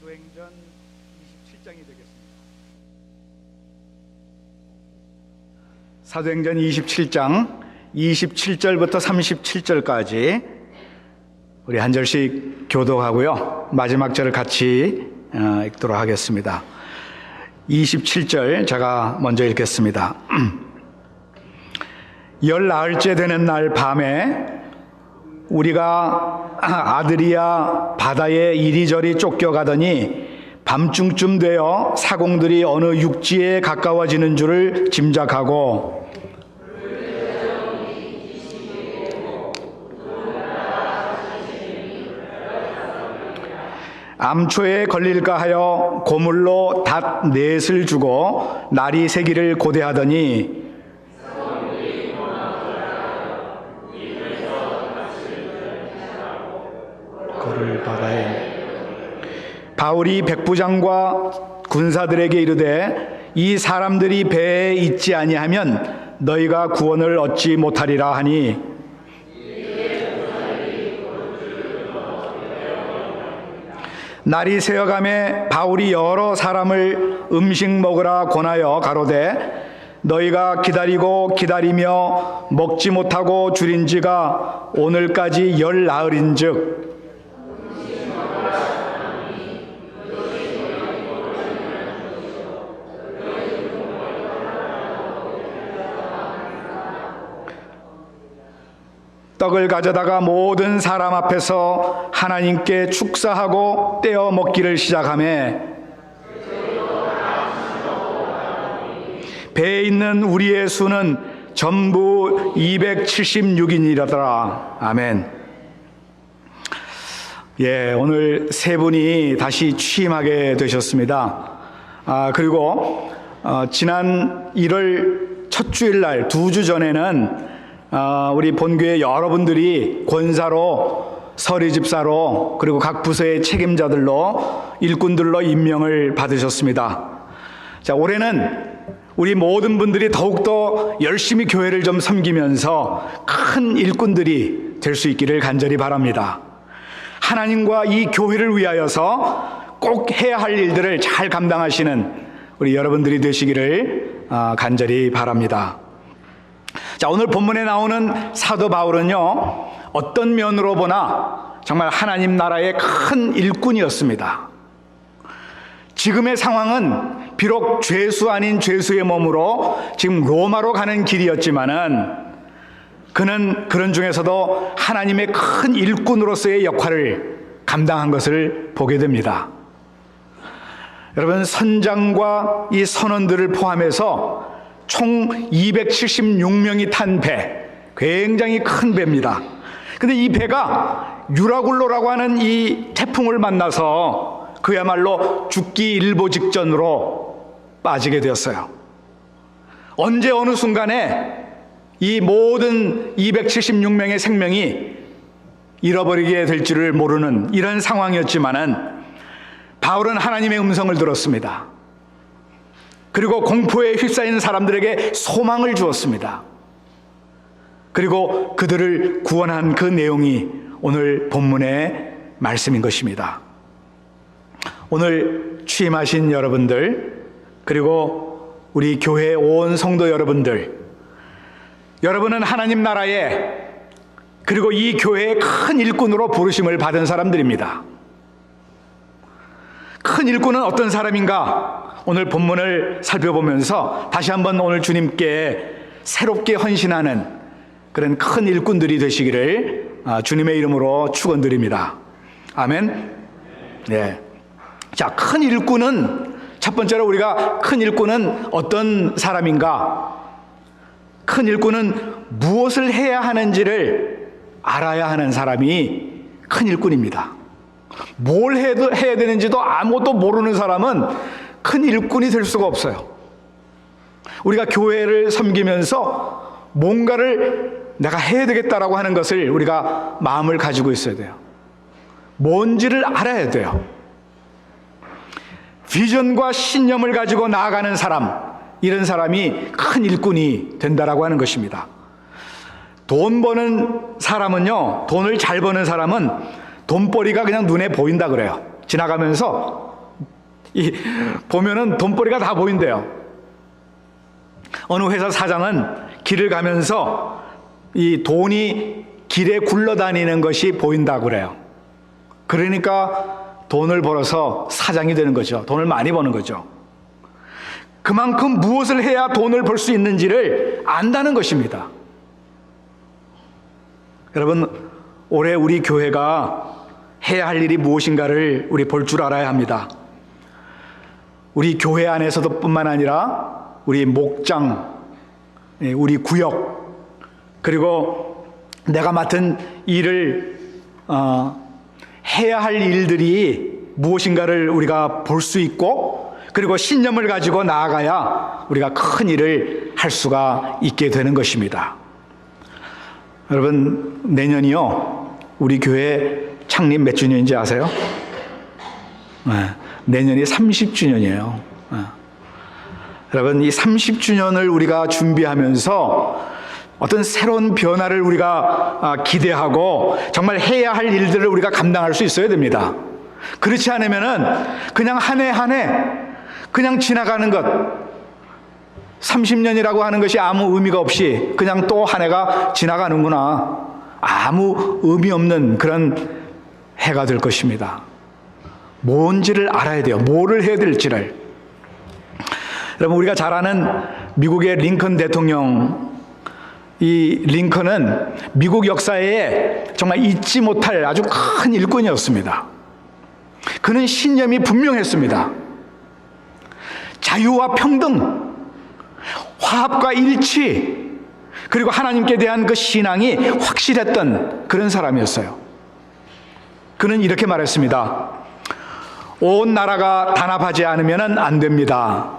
사도행전 27장이 되겠습니다. 사도행전 27장 27절부터 37절까지 우리 한 절씩 교독하고요. 마지막 절을 같이 읽도록 하겠습니다. 27절 제가 먼저 읽겠습니다. 열나흘째 되는 날 밤에 우리가 아드리아 바다에 이리저리 쫓겨가더니 밤중쯤 되어 사공들이 어느 육지에 가까워지는 줄을 짐작하고 암초에 걸릴까 하여 고물로 닷 넷을 주고 날이 새기를 고대하더니 그를 바다에 바울이 백부장과 군사들에게 이르되 이 사람들이 배에 있지 아니하면 너희가 구원을 얻지 못하리라 하니 날이 새어가매 바울이 여러 사람을 음식 먹으라 권하여 가로되 너희가 기다리고 기다리며 먹지 못하고 줄인 지가 오늘까지 열나흘인즉 떡을 가져다가 모든 사람 앞에서 하나님께 축사하고 떼어 먹기를 시작하매 배에 있는 우리의 수는 전부 276인이라더라. 아멘. 예, 오늘 세 분이 다시 취임하게 되셨습니다. 그리고 지난 1월 첫 주일날 2주 전에는 우리 본교회 여러분들이 권사로, 서리집사로, 그리고 각 부서의 책임자들로, 일꾼들로 임명을 받으셨습니다. 자, 올해는 우리 모든 분들이 더욱더 열심히 교회를 좀 섬기면서 큰 일꾼들이 될 수 있기를 간절히 바랍니다. 하나님과 이 교회를 위하여서 꼭 해야 할 일들을 잘 감당하시는 우리 여러분들이 되시기를 간절히 바랍니다. 자, 오늘 본문에 나오는 사도 바울은요, 어떤 면으로 보나 정말 하나님 나라의 큰 일꾼이었습니다. 지금의 상황은 비록 죄수 아닌 죄수의 몸으로 지금 로마로 가는 길이었지만은 그는 그런 중에서도 하나님의 큰 일꾼으로서의 역할을 감당한 것을 보게 됩니다. 여러분, 선장과 이 선원들을 포함해서 총 276명이 탄 배, 굉장히 큰 배입니다. 근데 이 배가 유라굴로라고 하는 이 태풍을 만나서 그야말로 죽기 일보 직전으로 빠지게 되었어요. 언제 어느 순간에 이 모든 276명의 생명이 잃어버리게 될 줄을 모르는 이런 상황이었지만은 바울은 하나님의 음성을 들었습니다. 그리고 공포에 휩싸이는 사람들에게 소망을 주었습니다. 그리고 그들을 구원한 그 내용이 오늘 본문의 말씀인 것입니다. 오늘 취임하신 여러분들, 그리고 우리 교회 온 성도 여러분들, 여러분은 하나님 나라에, 그리고 이 교회의 큰 일꾼으로 부르심을 받은 사람들입니다. 큰 일꾼은 어떤 사람인가? 오늘 본문을 살펴보면서 다시 한번 오늘 주님께 새롭게 헌신하는 그런 큰 일꾼들이 되시기를 주님의 이름으로 축원드립니다. 아멘. 네. 자, 큰 일꾼은 첫 번째로 우리가 큰 일꾼은 어떤 사람인가? 큰 일꾼은 무엇을 해야 하는지를 알아야 하는 사람이 큰 일꾼입니다. 뭘 해야 되는지도 아무것도 모르는 사람은 큰 일꾼이 될 수가 없어요. 우리가 교회를 섬기면서 뭔가를 내가 해야 되겠다라고 하는 것을 우리가 마음을 가지고 있어야 돼요. 뭔지를 알아야 돼요. 비전과 신념을 가지고 나아가는 사람, 이런 사람이 큰 일꾼이 된다라고 하는 것입니다. 돈 버는 사람은요, 돈을 잘 버는 사람은 돈벌이가 그냥 눈에 보인다 그래요. 지나가면서 보면은 돈벌이가 다 보인대요. 어느 회사 사장은 길을 가면서 이 돈이 길에 굴러다니는 것이 보인다고 그래요. 그러니까 돈을 벌어서 사장이 되는 거죠. 돈을 많이 버는 거죠. 그만큼 무엇을 해야 돈을 벌 수 있는지를 안다는 것입니다. 여러분, 올해 우리 교회가 해야 할 일이 무엇인가를 우리 볼 줄 알아야 합니다. 우리 교회 안에서도 뿐만 아니라 우리 목장, 우리 구역, 그리고 내가 맡은 일을 해야 할 일들이 무엇인가를 우리가 볼 수 있고, 그리고 신념을 가지고 나아가야 우리가 큰 일을 할 수가 있게 되는 것입니다. 여러분, 내년이요, 우리 교회 창립 몇 주년인지 아세요? 내년이 30주년이에요. 여러분, 이 30주년을 우리가 준비하면서 어떤 새로운 변화를 우리가 기대하고 정말 해야 할 일들을 우리가 감당할 수 있어야 됩니다. 그렇지 않으면은 그냥 한 해 한 해 그냥 지나가는 것, 30년이라고 하는 것이 아무 의미가 없이 그냥 또 한 해가 지나가는구나, 아무 의미 없는 그런 해가 될 것입니다. 뭔지를 알아야 돼요. 뭐를 해야 될지를. 여러분, 우리가 잘 아는 미국의 링컨 대통령, 이 링컨은 미국 역사에 정말 잊지 못할 아주 큰 일꾼이었습니다. 그는 신념이 분명했습니다. 자유와 평등, 화합과 일치, 그리고 하나님께 대한 그 신앙이 확실했던 그런 사람이었어요. 그는 이렇게 말했습니다. 온 나라가 단합하지 않으면 안 됩니다.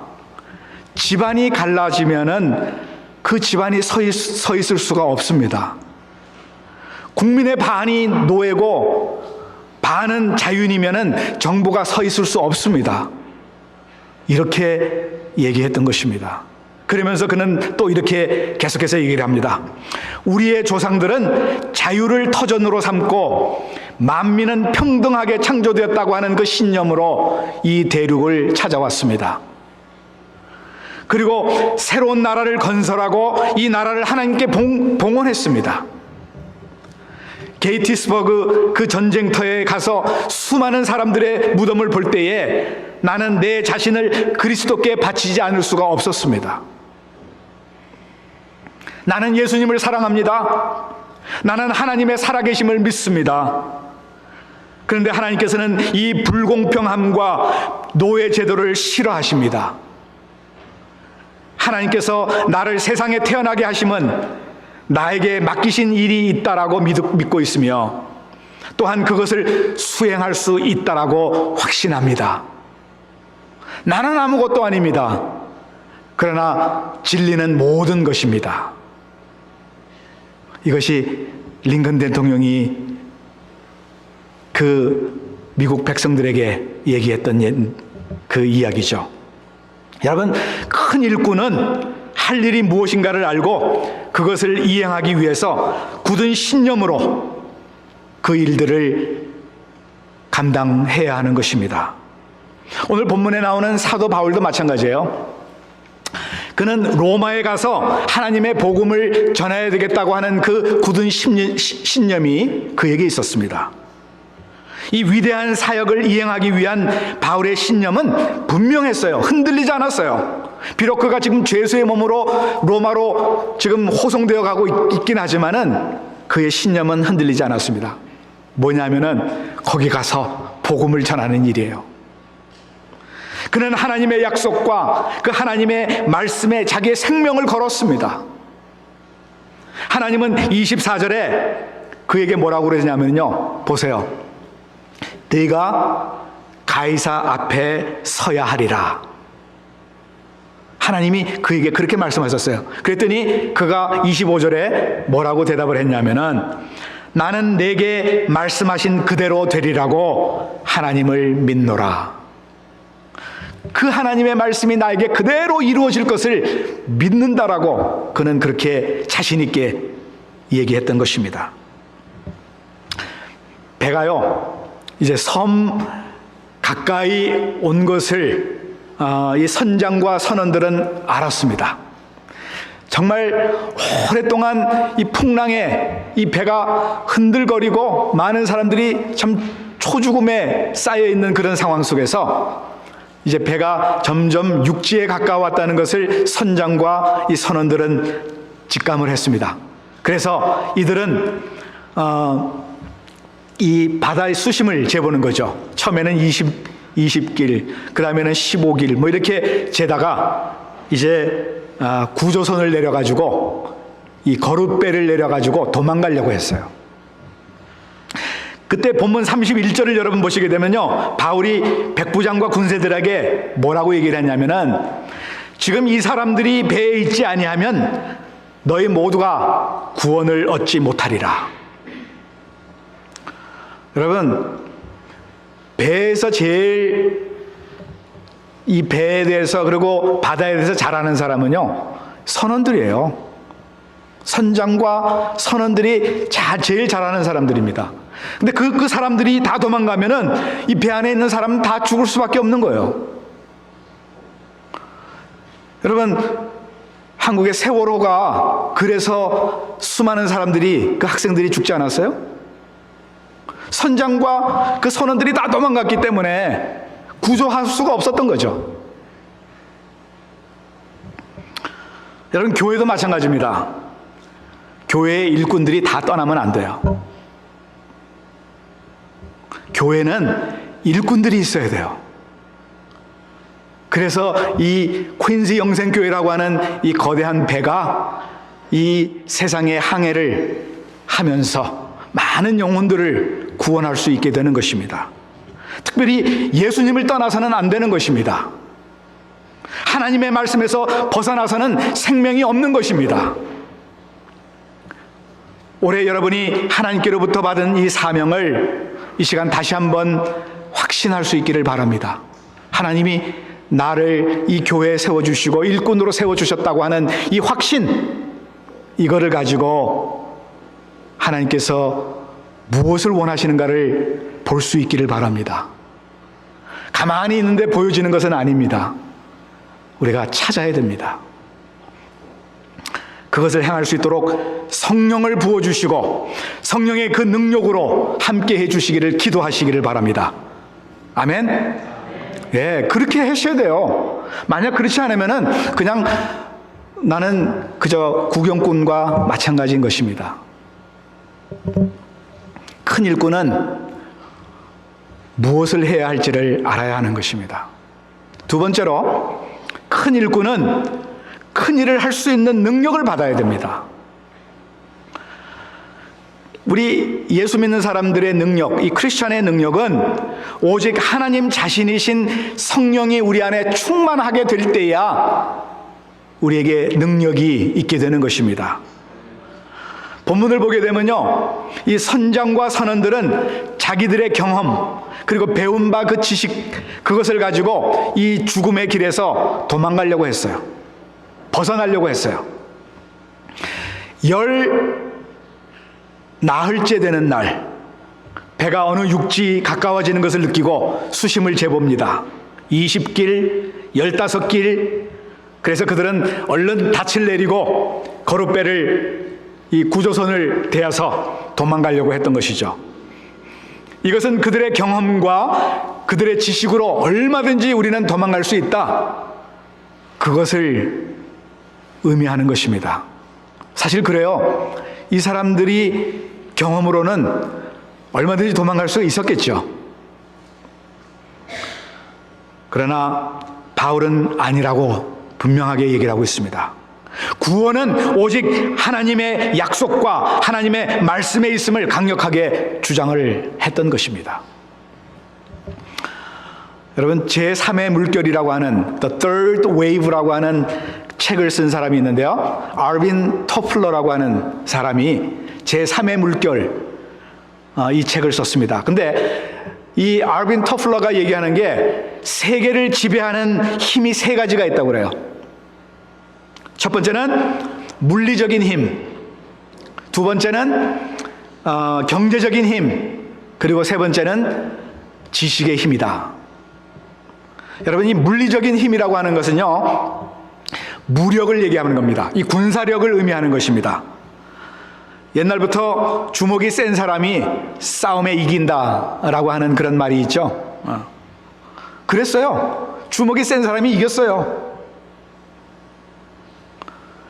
집안이 갈라지면은 그 집안이 서 있을 수가 없습니다. 국민의 반이 노예고 반은 자유인이면은 정부가 서 있을 수 없습니다. 이렇게 얘기했던 것입니다. 그러면서 그는 또 이렇게 계속해서 얘기를 합니다. 우리의 조상들은 자유를 터전으로 삼고 만민은 평등하게 창조되었다고 하는 그 신념으로 이 대륙을 찾아왔습니다. 그리고 새로운 나라를 건설하고 이 나라를 하나님께 봉헌했습니다. 게이티스버그 그 전쟁터에 가서 수많은 사람들의 무덤을 볼 때에 나는 내 자신을 그리스도께 바치지 않을 수가 없었습니다. 나는 예수님을 사랑합니다. 나는 하나님의 살아계심을 믿습니다. 그런데 하나님께서는 이 불공평함과 노예 제도를 싫어하십니다. 하나님께서 나를 세상에 태어나게 하심은 나에게 맡기신 일이 있다라고 믿고 있으며 또한 그것을 수행할 수 있다라고 확신합니다. 나는 아무것도 아닙니다. 그러나 진리는 모든 것입니다. 이것이 링컨 대통령이 그 미국 백성들에게 얘기했던 그 이야기죠. 여러분, 큰 일꾼은 할 일이 무엇인가를 알고 그것을 이행하기 위해서 굳은 신념으로 그 일들을 감당해야 하는 것입니다. 오늘 본문에 나오는 사도 바울도 마찬가지예요. 그는 로마에 가서 하나님의 복음을 전해야 되겠다고 하는 그 굳은 신념이 그에게 있었습니다. 이 위대한 사역을 이행하기 위한 바울의 신념은 분명했어요. 흔들리지 않았어요. 비록 그가 지금 죄수의 몸으로 로마로 지금 호송되어 가고 있긴 하지만은 그의 신념은 흔들리지 않았습니다. 뭐냐면은 거기 가서 복음을 전하는 일이에요. 그는 하나님의 약속과 그 하나님의 말씀에 자기의 생명을 걸었습니다. 하나님은 24절에 그에게 뭐라고 그러냐면요, 보세요. 네가 가이사 앞에 서야 하리라. 하나님이 그에게 그렇게 말씀하셨어요. 그랬더니 그가 25절에 뭐라고 대답을 했냐면은 나는 내게 말씀하신 그대로 되리라고 하나님을 믿노라. 그 하나님의 말씀이 나에게 그대로 이루어질 것을 믿는다라고 그는 그렇게 자신 있게 얘기했던 것입니다. 배가요, 이제 섬 가까이 온 것을 이 선장과 선원들은 알았습니다. 정말 오랫동안 이 풍랑에 이 배가 흔들거리고 많은 사람들이 참 초죽음에 쌓여 있는 그런 상황 속에서 이제 배가 점점 육지에 가까웠다는 것을 선장과 이 선원들은 직감을 했습니다. 그래서 이들은 이 바다의 수심을 재보는 거죠. 처음에는 20길, 그 다음에는 15길 뭐 이렇게 재다가 이제 구조선을 내려가지고 이 거룻배를 내려가지고 도망가려고 했어요. 그때 본문 31절을 여러분 보시게 되면요, 바울이 백부장과 군사들에게 뭐라고 얘기를 했냐면은, 지금 이 사람들이 배에 있지 아니하면 너희 모두가 구원을 얻지 못하리라. 여러분, 배에서 제일 이 배에 대해서 그리고 바다에 대해서 잘 아는 사람은요, 선원들이에요. 선장과 선원들이 제일 잘 아는 사람들입니다. 근데 그 사람들이 다 도망가면은 이 배 안에 있는 사람은 다 죽을 수밖에 없는 거예요. 여러분, 한국의 세월호가 그래서 수많은 사람들이, 그 학생들이 죽지 않았어요? 선장과 그 선원들이 다 도망갔기 때문에 구조할 수가 없었던 거죠. 여러분, 교회도 마찬가지입니다. 교회의 일꾼들이 다 떠나면 안 돼요. 교회는 일꾼들이 있어야 돼요. 그래서 이 퀸즈 영생교회라고 하는 이 거대한 배가 이 세상의 항해를 하면서 많은 영혼들을 구원할 수 있게 되는 것입니다. 특별히 예수님을 떠나서는 안 되는 것입니다. 하나님의 말씀에서 벗어나서는 생명이 없는 것입니다. 올해 여러분이 하나님께로부터 받은 이 사명을 이 시간 다시 한번 확신할 수 있기를 바랍니다. 하나님이 나를 이 교회에 세워주시고 일꾼으로 세워주셨다고 하는 이 확신, 이거를 가지고 하나님께서 무엇을 원하시는가를 볼 수 있기를 바랍니다. 가만히 있는데 보여지는 것은 아닙니다. 우리가 찾아야 됩니다. 그것을 행할 수 있도록 성령을 부어주시고 성령의 그 능력으로 함께 해주시기를 기도하시기를 바랍니다. 아멘? 예, 그렇게 하셔야 돼요. 만약 그렇지 않으면은 그냥 나는 그저 구경꾼과 마찬가지인 것입니다. 큰 일꾼은 무엇을 해야 할지를 알아야 하는 것입니다. 두 번째로, 큰 일꾼은 큰 일을 할 수 있는 능력을 받아야 됩니다. 우리 예수 믿는 사람들의 능력, 이 크리스천의 능력은 오직 하나님 자신이신 성령이 우리 안에 충만하게 될 때야 우리에게 능력이 있게 되는 것입니다. 본문을 보게 되면요, 이 선장과 선원들은 자기들의 경험 그리고 배운 바 그 지식, 그것을 가지고 이 죽음의 길에서 도망가려고 했어요. 벗어나려고 했어요. 나흘째 되는 날, 배가 어느 육지 가까워지는 것을 느끼고 수심을 재봅니다. 20길, 15길. 그래서 그들은 얼른 닻을 내리고 거룻배를, 이 구조선을 대어서 도망가려고 했던 것이죠. 이것은 그들의 경험과 그들의 지식으로 얼마든지 우리는 도망갈 수 있다, 그것을 의미하는 것입니다. 사실 그래요. 이 사람들이 경험으로는 얼마든지 도망갈 수 있었겠죠. 그러나 바울은 아니라고 분명하게 얘기를 하고 있습니다. 구원은 오직 하나님의 약속과 하나님의 말씀에 있음을 강력하게 주장을 했던 것입니다. 여러분, 제3의 물결이라고 하는 The Third Wave라고 하는 책을 쓴 사람이 있는데요, 알빈 토플러라고 하는 사람이 제3의 물결, 이 책을 썼습니다. 근데 이 알빈 토플러가 얘기하는 게 세계를 지배하는 힘이 세 가지가 있다고 그래요. 첫 번째는 물리적인 힘, 두 번째는 경제적인 힘, 그리고 세 번째는 지식의 힘이다. 여러분, 이 물리적인 힘이라고 하는 것은요, 무력을 얘기하는 겁니다. 이 군사력을 의미하는 것입니다. 옛날부터 주먹이 센 사람이 싸움에 이긴다라고 하는 그런 말이 있죠. 그랬어요. 주먹이 센 사람이 이겼어요.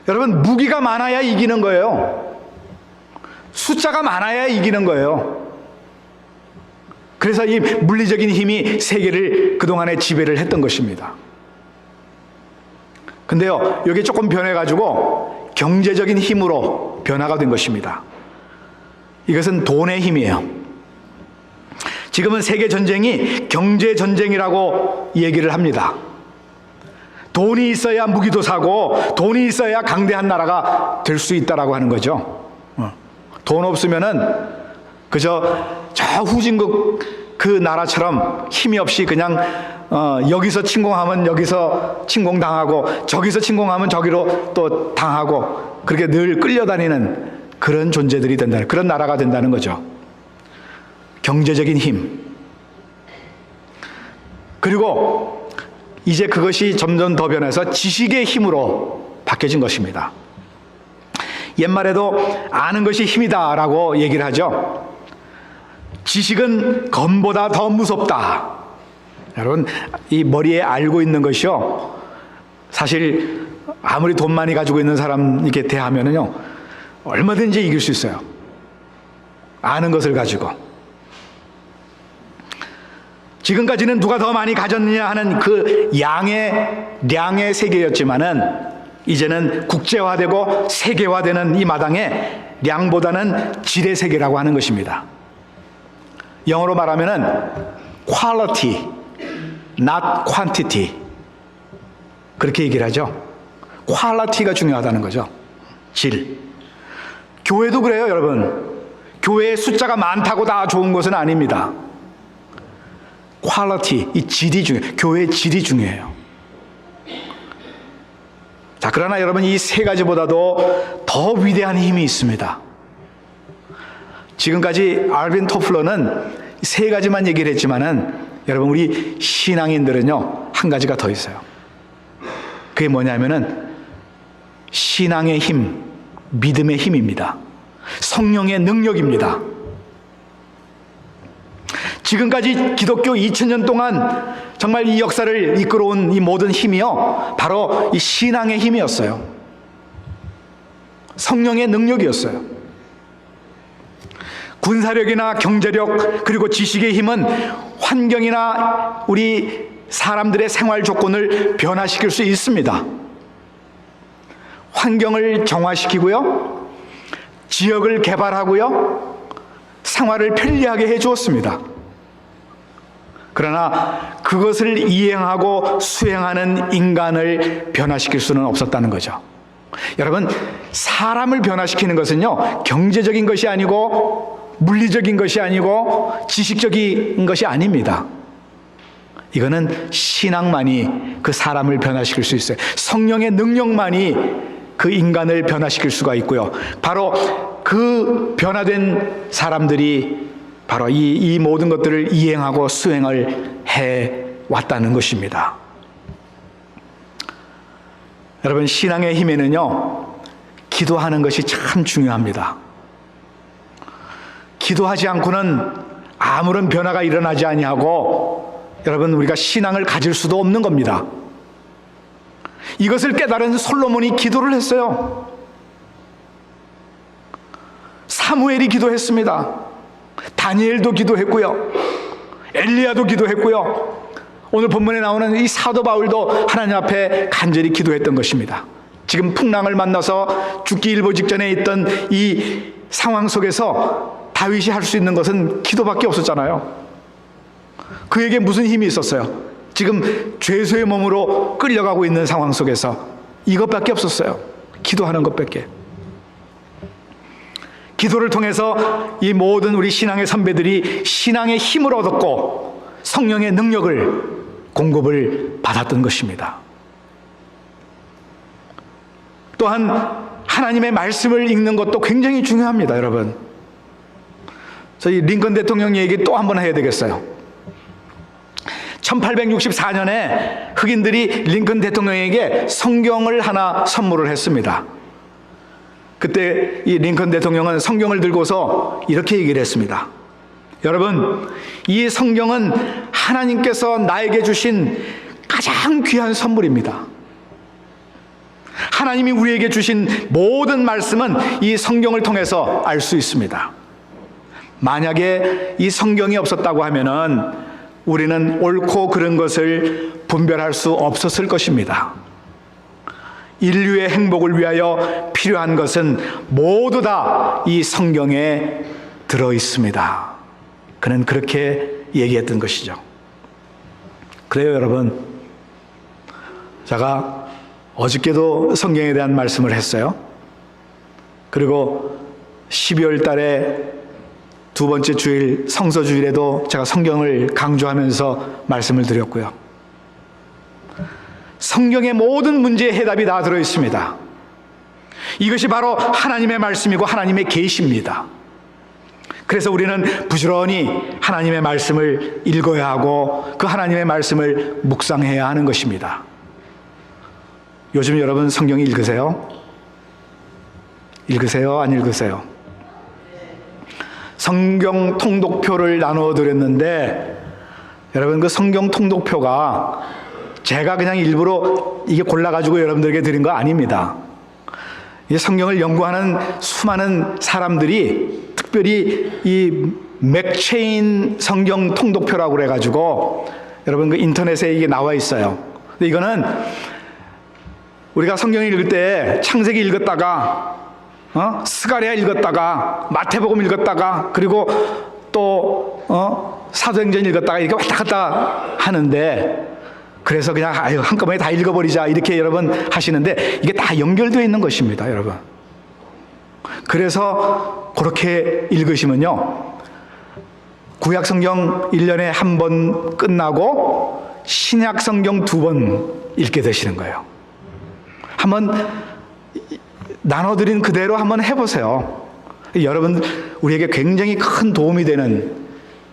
여러분, 무기가 많아야 이기는 거예요. 숫자가 많아야 이기는 거예요. 그래서 이 물리적인 힘이 세계를 그동안에 지배를 했던 것입니다. 근데요, 이게 조금 변해가지고 경제적인 힘으로 변화가 된 것입니다. 이것은 돈의 힘이에요. 지금은 세계전쟁이 경제전쟁이라고 얘기를 합니다. 돈이 있어야 무기도 사고 돈이 있어야 강대한 나라가 될 수 있다라고 하는 거죠. 돈 없으면은 그저 저 후진국 그 나라처럼 힘이 없이 그냥 여기서 침공하면 여기서 침공당하고 저기서 침공하면 저기로 또 당하고 그렇게 늘 끌려다니는 그런 존재들이 된다는, 그런 나라가 된다는 거죠. 경제적인 힘. 그리고 이제 그것이 점점 더 변해서 지식의 힘으로 바뀌어진 것입니다. 옛말에도 아는 것이 힘이다라고 얘기를 하죠. 지식은 검보다 더 무섭다. 여러분, 이 머리에 알고 있는 것이요, 사실 아무리 돈 많이 가지고 있는 사람 이렇게 대하면은요, 얼마든지 이길 수 있어요. 아는 것을 가지고. 지금까지는 누가 더 많이 가졌느냐 하는 그 량의 세계였지만은 이제는 국제화되고 세계화되는 이 마당에 량보다는 질의 세계라고 하는 것입니다. 영어로 말하면은 quality, not quantity. 그렇게 얘기를 하죠. quality가 중요하다는 거죠. 질. 교회도 그래요, 여러분. 교회의 숫자가 많다고 다 좋은 것은 아닙니다. quality, 이 질이 중요해요. 교회의 질이 중요해요. 자, 그러나 여러분, 이 세 가지보다도 더 위대한 힘이 있습니다. 지금까지 알빈 토플러는 세 가지만 얘기를 했지만은 여러분, 우리 신앙인들은요, 한 가지가 더 있어요. 그게 뭐냐면은 신앙의 힘, 믿음의 힘입니다. 성령의 능력입니다. 지금까지 기독교 2000년 동안 정말 이 역사를 이끌어온 이 모든 힘이요, 바로 이 신앙의 힘이었어요. 성령의 능력이었어요. 군사력이나 경제력 그리고 지식의 힘은 환경이나 우리 사람들의 생활 조건을 변화시킬 수 있습니다. 환경을 정화시키고요, 지역을 개발하고요, 생활을 편리하게 해 주었습니다. 그러나 그것을 이행하고 수행하는 인간을 변화시킬 수는 없었다는 거죠. 여러분, 사람을 변화시키는 것은요, 경제적인 것이 아니고 물리적인 것이 아니고 지식적인 것이 아닙니다. 이거는 신앙만이 그 사람을 변화시킬 수 있어요. 성령의 능력만이 그 인간을 변화시킬 수가 있고요. 바로 그 변화된 사람들이 바로 이 모든 것들을 이행하고 수행을 해왔다는 것입니다. 여러분, 신앙의 힘에는요, 기도하는 것이 참 중요합니다. 기도하지 않고는 아무런 변화가 일어나지 아니하고, 여러분, 우리가 신앙을 가질 수도 없는 겁니다. 이것을 깨달은 솔로몬이 기도를 했어요. 사무엘이 기도했습니다. 다니엘도 기도했고요, 엘리야도 기도했고요, 오늘 본문에 나오는 이 사도 바울도 하나님 앞에 간절히 기도했던 것입니다. 지금 풍랑을 만나서 죽기 일보 직전에 있던 이 상황 속에서 다윗이 할 수 있는 것은 기도밖에 없었잖아요. 그에게 무슨 힘이 있었어요? 지금 죄수의 몸으로 끌려가고 있는 상황 속에서 이것밖에 없었어요. 기도하는 것밖에. 기도를 통해서 이 모든 우리 신앙의 선배들이 신앙의 힘을 얻었고 성령의 능력을 공급을 받았던 것입니다. 또한 하나님의 말씀을 읽는 것도 굉장히 중요합니다, 여러분. 저희 링컨 대통령 얘기 또 한 번 해야 되겠어요. 1864년에 흑인들이 링컨 대통령에게 성경을 하나 선물을 했습니다. 그때 이 링컨 대통령은 성경을 들고서 이렇게 얘기를 했습니다. 여러분, 이 성경은 하나님께서 나에게 주신 가장 귀한 선물입니다. 하나님이 우리에게 주신 모든 말씀은 이 성경을 통해서 알 수 있습니다. 만약에 이 성경이 없었다고 하면은 우리는 옳고 그른 것을 분별할 수 없었을 것입니다. 인류의 행복을 위하여 필요한 것은 모두 다 이 성경에 들어 있습니다. 그는 그렇게 얘기했던 것이죠. 그래요, 여러분. 제가 어저께도 성경에 대한 말씀을 했어요. 그리고 12월 달에 두 번째 주일, 성서주일에도 제가 성경을 강조하면서 말씀을 드렸고요. 성경의 모든 문제의 해답이 다 들어 있습니다. 이것이 바로 하나님의 말씀이고 하나님의 계시입니다. 그래서 우리는 부지런히 하나님의 말씀을 읽어야 하고 그 하나님의 말씀을 묵상해야 하는 것입니다. 요즘 여러분 성경 읽으세요? 읽으세요? 안 읽으세요? 성경 통독표를 나누어 드렸는데 여러분 그 성경 통독표가 제가 그냥 일부러 이게 골라가지고 여러분들에게 드린 거 아닙니다. 이 성경을 연구하는 수많은 사람들이 특별히 이 맥체인 성경 통독표라고 그래가지고 여러분 그 인터넷에 이게 나와 있어요. 근데 이거는 우리가 성경을 읽을 때 창세기 읽었다가 스가랴 읽었다가 마태복음 읽었다가 그리고 또 사도행전 읽었다가 이렇게 왔다 갔다 하는데 그래서 그냥 한꺼번에 다 읽어버리자 이렇게 여러분 하시는데 이게 다 연결되어 있는 것입니다, 여러분. 그래서 그렇게 읽으시면요 구약 성경 1년에 한 번 끝나고 신약 성경 2번 읽게 되시는 거예요. 한번 나눠드린 그대로 한번 해보세요. 여러분 우리에게 굉장히 큰 도움이 되는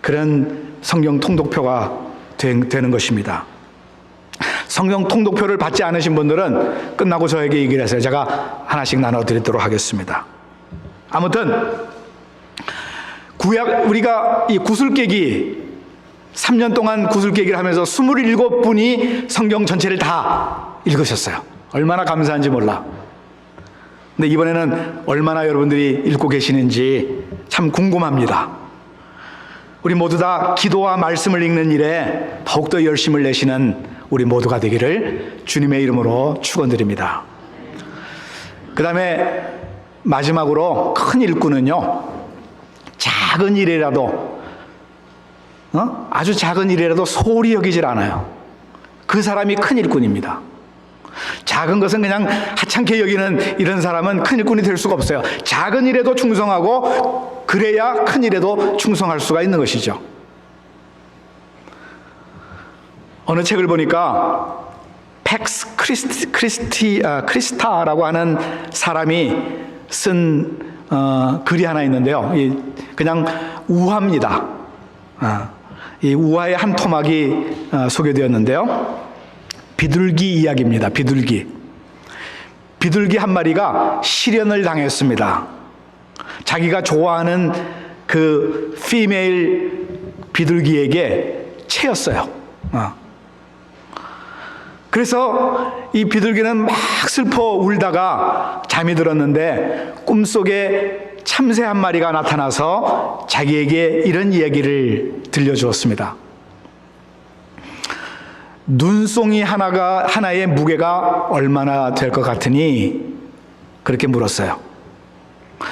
그런 성경 통독표가 되는 것입니다. 성경 통독표를 받지 않으신 분들은 끝나고 저에게 얘기를 해서 제가 하나씩 나눠드리도록 하겠습니다. 아무튼 구약 우리가 이 구슬깨기 3년 동안 구슬깨기를 하면서 27분이 성경 전체를 다 읽으셨어요. 얼마나 감사한지 몰라. 근데 이번에는 얼마나 여러분들이 읽고 계시는지 참 궁금합니다. 우리 모두 다 기도와 말씀을 읽는 일에 더욱더 열심을 내시는 우리 모두가 되기를 주님의 이름으로 축원드립니다. 그 다음에 마지막으로 큰 일꾼은요 작은 일이라도 아주 작은 일이라도 소홀히 여기질 않아요. 그 사람이 큰 일꾼입니다. 작은 것은 그냥 하찮게 여기는 이런 사람은 큰 일꾼이 될 수가 없어요. 작은 일에도 충성하고 그래야 큰 일에도 충성할 수가 있는 것이죠. 어느 책을 보니까 팩스 크리스타라고 하는 사람이 쓴 글이 하나 있는데요. 그냥 우화입니다. 이 우화의 한 토막이 소개되었는데요. 비둘기 이야기입니다. 비둘기 한 마리가 실연을 당했습니다. 자기가 좋아하는 그 피메일 비둘기에게 채였어요. 그래서 이 비둘기는 막 슬퍼 울다가 잠이 들었는데 꿈속에 참새 한 마리가 나타나서 자기에게 이런 이야기를 들려주었습니다. 눈송이 하나의 무게가 얼마나 될 것 같으니? 그렇게 물었어요.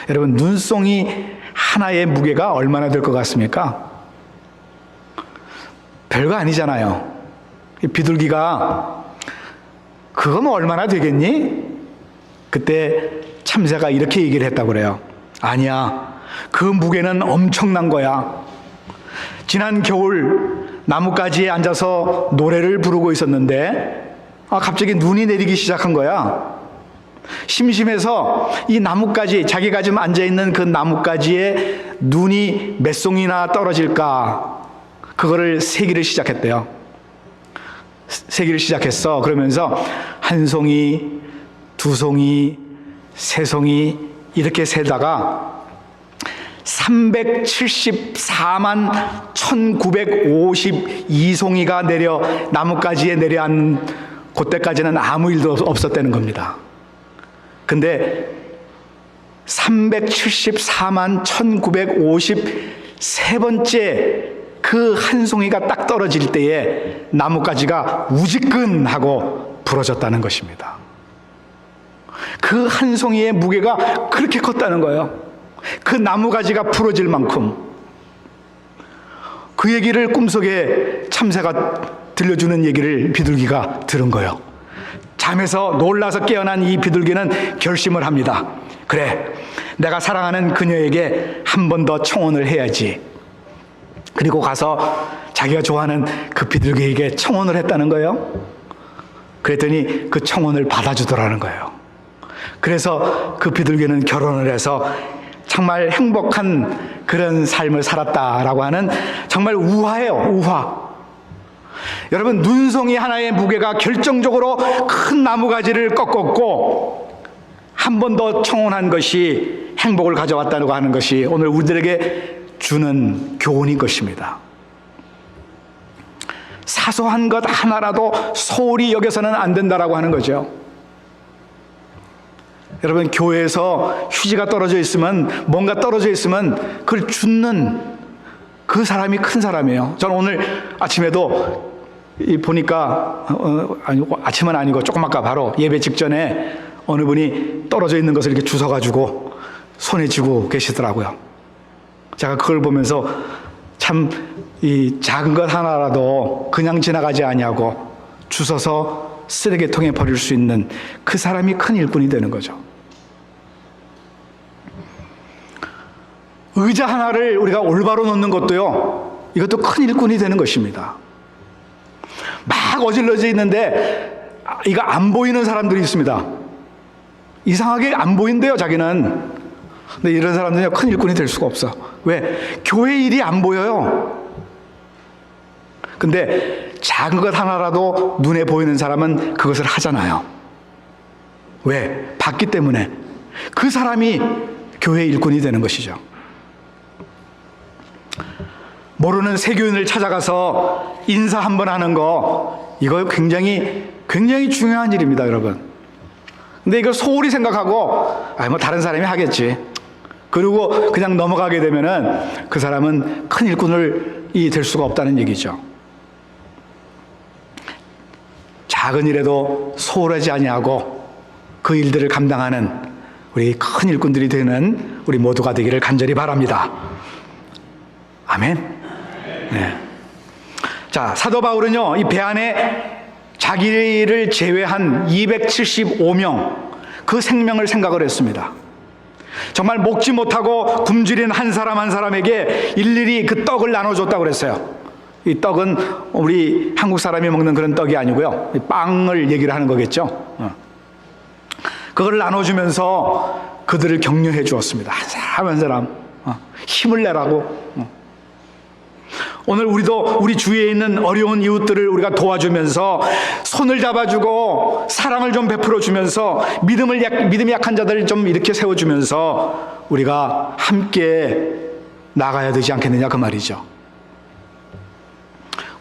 여러분, 눈송이 하나의 무게가 얼마나 될 것 같습니까? 별거 아니잖아요. 비둘기가 그건 얼마나 되겠니? 그때 참새가 이렇게 얘기를 했다고 그래요. 아니야, 그 무게는 엄청난 거야. 지난 겨울 나뭇가지에 앉아서 노래를 부르고 있었는데 갑자기 눈이 내리기 시작한 거야. 심심해서 이 나뭇가지, 자기가 지금 앉아있는 그 나뭇가지에 눈이 몇 송이나 떨어질까 그거를 세기를 시작했대요. 세기를 시작했어. 그러면서 한 송이, 두 송이, 세 송이 이렇게 세다가 374만 1952송이가 내려 나뭇가지에 내려앉는 그때까지는 아무 일도 없었다는 겁니다. 근데 374만 1953번째 그 한 송이가 딱 떨어질 때에 나뭇가지가 우지끈하고 부러졌다는 것입니다. 그 한 송이의 무게가 그렇게 컸다는 거예요. 그 나무가지가 부러질 만큼. 그 얘기를 꿈속에 참새가 들려주는 얘기를 비둘기가 들은 거예요. 잠에서 놀라서 깨어난 이 비둘기는 결심을 합니다. 그래, 내가 사랑하는 그녀에게 한 번 더 청혼을 해야지. 그리고 가서 자기가 좋아하는 그 비둘기에게 청혼을 했다는 거예요. 그랬더니 그 청혼을 받아주더라는 거예요. 그래서 그 비둘기는 결혼을 해서 정말 행복한 그런 삶을 살았다라고 하는 정말 우화예요, 우화. 여러분, 눈송이 하나의 무게가 결정적으로 큰 나무가지를 꺾었고 한 번 더 청혼한 것이 행복을 가져왔다고 하는 것이 오늘 우리들에게 주는 교훈인 것입니다. 사소한 것 하나라도 소홀히 여겨서는 안 된다라고 하는 거죠. 여러분, 교회에서 휴지가 떨어져 있으면, 뭔가 떨어져 있으면 그걸 줍는 그 사람이 큰 사람이에요. 저는 오늘 아침에도 보니까 아침은 아니고 조금 아까 바로 예배 직전에 어느 분이 떨어져 있는 것을 이렇게 주워가지고 손에 쥐고 계시더라고요. 제가 그걸 보면서 참 이 작은 것 하나라도 그냥 지나가지 아니하고 주워서 쓰레기통에 버릴 수 있는 그 사람이 큰 일꾼이 되는 거죠. 의자 하나를 우리가 올바로 놓는 것도요, 이것도 큰 일꾼이 되는 것입니다. 막 어질러져 있는데 이거 안 보이는 사람들이 있습니다. 이상하게 안 보인대요, 자기는. 근데 이런 사람들은 큰 일꾼이 될 수가 없어. 왜? 교회 일이 안 보여요. 근데 작은 것 하나라도 눈에 보이는 사람은 그것을 하잖아요. 왜? 봤기 때문에. 그 사람이 교회 일꾼이 되는 것이죠. 모르는 세교인을 찾아가서 인사 한번 하는 거, 이거 굉장히 중요한 일입니다, 여러분. 근데 이걸 소홀히 생각하고 뭐 다른 사람이 하겠지, 그리고 그냥 넘어가게 되면은 그 사람은 큰 일꾼이 될 수가 없다는 얘기죠. 작은 일에도 소홀하지 아니하고 그 일들을 감당하는 우리 큰 일꾼들이 되는 우리 모두가 되기를 간절히 바랍니다. 아멘. 네. 자, 사도 바울은요, 이 배 안에 자기를 제외한 275명 그 생명을 생각을 했습니다. 정말 먹지 못하고 굶주린 한 사람 한 사람에게 일일이 그 떡을 나눠줬다고 그랬어요. 이 떡은 우리 한국 사람이 먹는 그런 떡이 아니고요, 빵을 얘기를 하는 거겠죠. 그걸 나눠주면서 그들을 격려해 주었습니다. 한 사람 한 사람 힘을 내라고. 오늘 우리도 우리 주위에 있는 어려운 이웃들을 우리가 도와주면서 손을 잡아주고 사랑을 좀 베풀어 주면서 믿음이 약한 자들을 좀 이렇게 세워주면서 우리가 함께 나가야 되지 않겠느냐, 그 말이죠.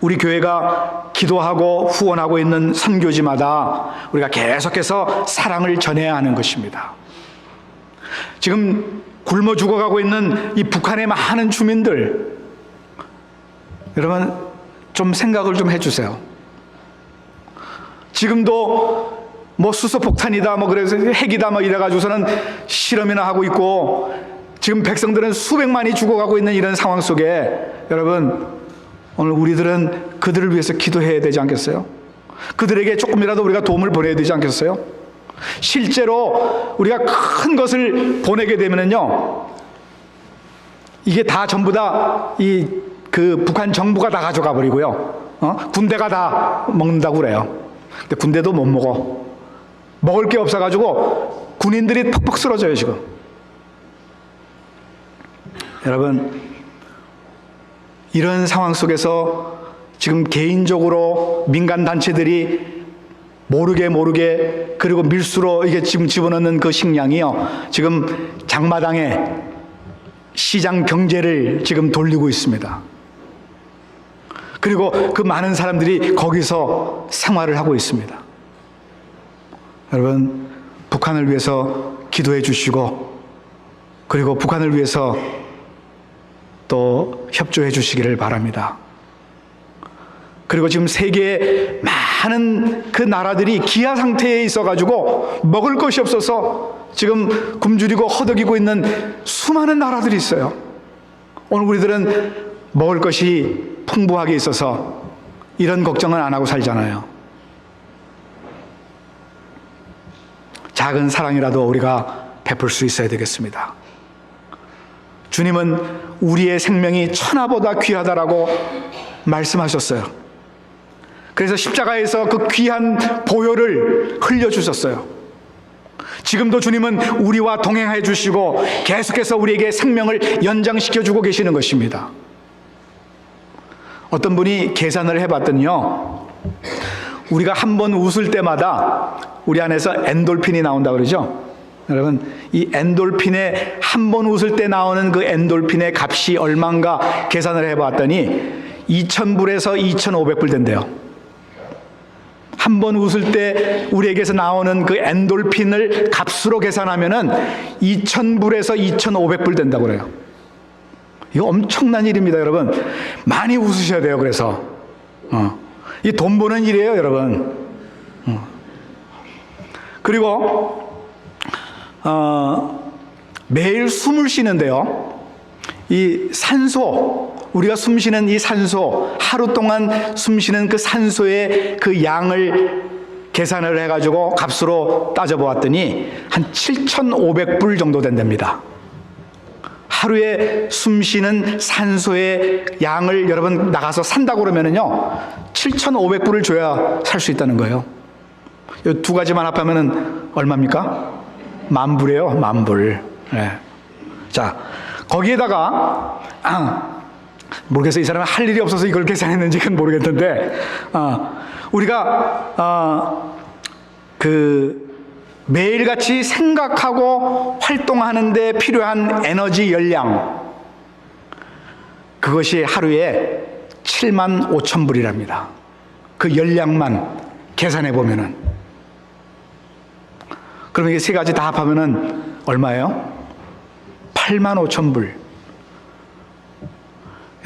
우리 교회가 기도하고 후원하고 있는 선교지마다 우리가 계속해서 사랑을 전해야 하는 것입니다. 지금 굶어 죽어가고 있는 이 북한의 많은 주민들, 여러분 좀 생각을 좀 해주세요. 지금도 뭐 수소폭탄이다, 뭐 그래서 핵이다, 뭐 이래가지고서는 실험이나 하고 있고, 지금 백성들은 수백만이 죽어가고 있는 이런 상황 속에 여러분, 오늘 우리들은 그들을 위해서 기도해야 되지 않겠어요? 그들에게 조금이라도 우리가 도움을 보내야 되지 않겠어요? 실제로 우리가 큰 것을 보내게 되면은요, 이게 다 전부 다 그 북한 정부가 다 가져가 버리고요, 군대가 다 먹는다고 그래요. 근데 군대도 못 먹어. 먹을 게 없어가지고 군인들이 퍽퍽 쓰러져요 지금. 여러분, 이런 상황 속에서 지금 개인적으로 민간 단체들이 모르게 그리고 밀수로 이게 지금 집어넣는 그 식량이요, 지금 장마당에 시장 경제를 지금 돌리고 있습니다. 그리고 그 많은 사람들이 거기서 생활을 하고 있습니다. 여러분, 북한을 위해서 기도해 주시고, 그리고 북한을 위해서 또 협조해 주시기를 바랍니다. 그리고 지금 세계에 많은 그 나라들이 기아 상태에 있어가지고 먹을 것이 없어서 지금 굶주리고 허덕이고 있는 수많은 나라들이 있어요. 오늘 우리들은 먹을 것이 풍부하게 있어서 이런 걱정은 안 하고 살잖아요. 작은 사랑이라도 우리가 베풀 수 있어야 되겠습니다. 주님은 우리의 생명이 천하보다 귀하다라고 말씀하셨어요. 그래서 십자가에서 그 귀한 보혈을 흘려주셨어요. 지금도 주님은 우리와 동행해 주시고 계속해서 우리에게 생명을 연장시켜주고 계시는 것입니다. 어떤 분이 계산을 해봤더니요, 우리가 한 번 웃을 때마다 우리 안에서 엔돌핀이 나온다 그러죠. 여러분, 이 엔돌핀에 한 번 웃을 때 나오는 그 엔돌핀의 값이 얼마인가 계산을 해봤더니 2,000불에서 2,500불 된대요. 한 번 웃을 때 우리에게서 나오는 그 엔돌핀을 값으로 계산하면은 2,000불에서 2,500불 된다고 그래요. 이거 엄청난 일입니다, 여러분. 많이 웃으셔야 돼요. 그래서 이 돈 버는 일이에요, 여러분. 그리고 매일 숨을 쉬는데요, 이 산소, 우리가 숨 쉬는 이 산소, 하루 동안 숨 쉬는 그 산소의 그 양을 계산을 해가지고 값으로 따져보았더니 한 7,500불 정도 된답니다. 하루에 숨 쉬는 산소의 양을 여러분 나가서 산다고 그러면은요, 7,500불을 줘야 살 수 있다는 거예요. 이 두 가지만 합하면은 얼마입니까? 10,000불이에요, 10,000불. 네. 자, 거기에다가 모르겠어요. 이 사람은 할 일이 없어서 이걸 계산했는지 그건 모르겠는데, 우리가 매일같이 생각하고 활동하는 데 필요한 에너지 열량, 그것이 하루에 75,000불이랍니다. 그 열량만 계산해 보면은. 그럼 이게 세 가지 다 합하면은 얼마예요? 85,000불.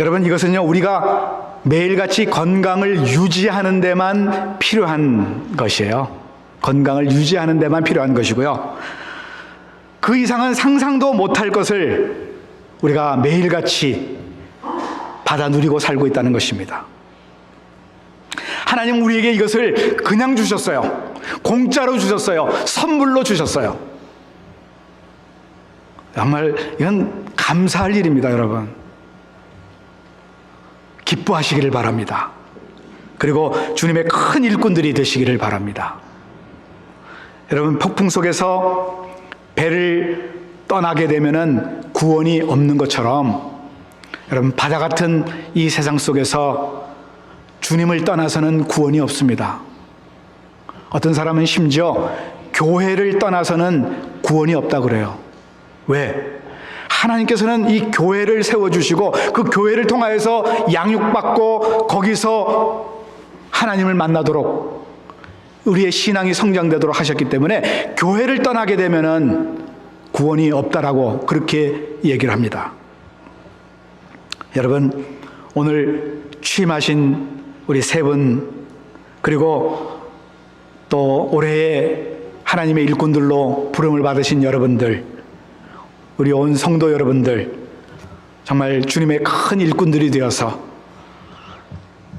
여러분, 이것은요, 우리가 매일같이 건강을 유지하는 데만 필요한 것이에요. 건강을 유지하는 데만 필요한 것이고요, 그 이상은 상상도 못할 것을 우리가 매일같이 받아 누리고 살고 있다는 것입니다. 하나님 우리에게 이것을 그냥 주셨어요. 공짜로 주셨어요. 선물로 주셨어요. 정말 이건 감사할 일입니다, 여러분. 기뻐하시기를 바랍니다. 그리고 주님의 큰 일꾼들이 되시기를 바랍니다. 여러분, 폭풍 속에서 배를 떠나게 되면은 구원이 없는 것처럼, 여러분, 바다 같은 이 세상 속에서 주님을 떠나서는 구원이 없습니다. 어떤 사람은 심지어 교회를 떠나서는 구원이 없다고 그래요. 왜? 하나님께서는 이 교회를 세워주시고 그 교회를 통하여서 양육받고 거기서 하나님을 만나도록 우리의 신앙이 성장되도록 하셨기 때문에 교회를 떠나게 되면은 구원이 없다라고 그렇게 얘기를 합니다. 여러분, 오늘 취임하신 우리 세 분, 그리고 또 올해의 하나님의 일꾼들로 부름을 받으신 여러분들, 우리 온 성도 여러분들, 정말 주님의 큰 일꾼들이 되어서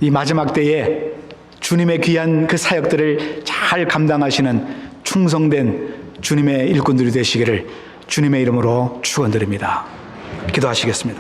이 마지막 때에 주님의 귀한 그 사역들을 잘 감당하시는 충성된 주님의 일꾼들이 되시기를 주님의 이름으로 축원드립니다. 기도하시겠습니다.